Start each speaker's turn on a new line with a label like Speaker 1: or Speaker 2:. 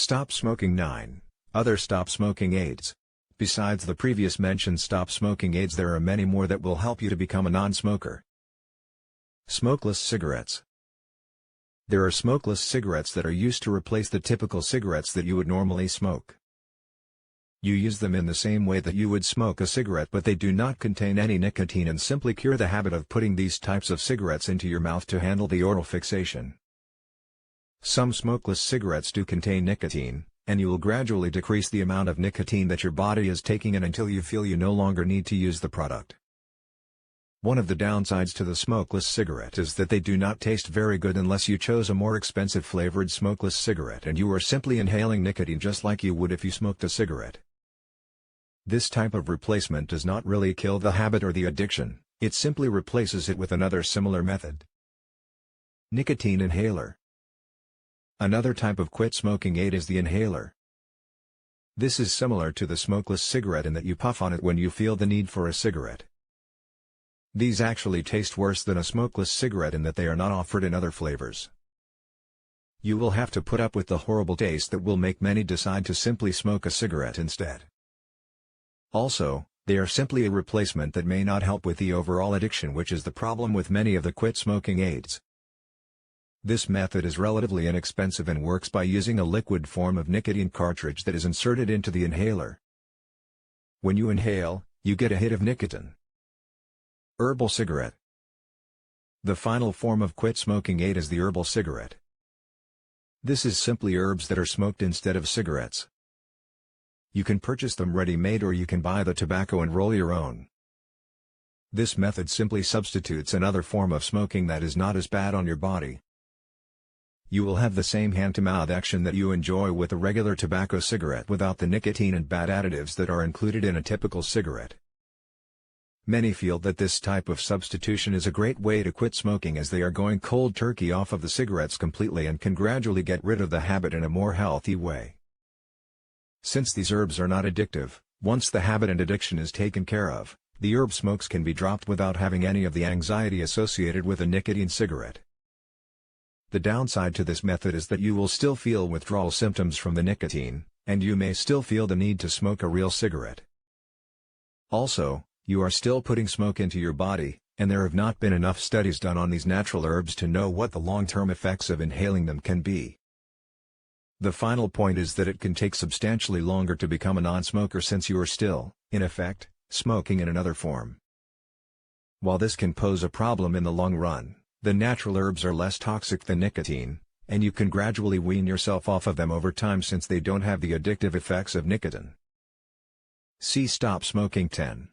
Speaker 1: Stop smoking 9. Other stop smoking aids. Besides the previous mentioned stop smoking aids, there are many more that will help you to become a non-smoker. Smokeless cigarettes. There are smokeless cigarettes that are used to replace the typical cigarettes that you would normally smoke. You use them in the same way that you would smoke a cigarette, but they do not contain any nicotine and simply cure the habit of putting these types of cigarettes into your mouth to handle the oral fixation. Some smokeless cigarettes do contain nicotine, and you will gradually decrease the amount of nicotine that your body is taking in until you feel you no longer need to use the product. One of the downsides to the smokeless cigarette is that they do not taste very good unless you chose a more expensive flavored smokeless cigarette and you are simply inhaling nicotine just like you would if you smoked a cigarette. This type of replacement does not really kill the habit or the addiction, it simply replaces it with another similar method. Nicotine Inhaler. Another type of quit smoking aid is the inhaler. This is similar to the smokeless cigarette in that you puff on it when you feel the need for a cigarette. These actually taste worse than a smokeless cigarette in that they are not offered in other flavors. You will have to put up with the horrible taste that will make many decide to simply smoke a cigarette instead. Also, they are simply a replacement that may not help with the overall addiction, which is the problem with many of the quit smoking aids. This method is relatively inexpensive and works by using a liquid form of nicotine cartridge that is inserted into the inhaler. When you inhale, you get a hit of nicotine. Herbal Cigarette. The final form of quit smoking aid is the herbal cigarette. This is simply herbs that are smoked instead of cigarettes. You can purchase them ready-made or you can buy the tobacco and roll your own. This method simply substitutes another form of smoking that is not as bad on your body. You will have the same hand-to-mouth action that you enjoy with a regular tobacco cigarette without the nicotine and bad additives that are included in a typical cigarette. Many feel that this type of substitution is a great way to quit smoking as they are going cold turkey off of the cigarettes completely and can gradually get rid of the habit in a more healthy way. Since these herbs are not addictive, once the habit and addiction is taken care of, the herb smokes can be dropped without having any of the anxiety associated with a nicotine cigarette. The downside to this method is that you will still feel withdrawal symptoms from the nicotine, and you may still feel the need to smoke a real cigarette. Also, you are still putting smoke into your body, and there have not been enough studies done on these natural herbs to know what the long-term effects of inhaling them can be. The final point is that it can take substantially longer to become a non-smoker since you are still, in effect, smoking in another form. While this can pose a problem in the long run, the natural herbs are less toxic than nicotine, and you can gradually wean yourself off of them over time since they don't have the addictive effects of nicotine. See Stop Smoking 10.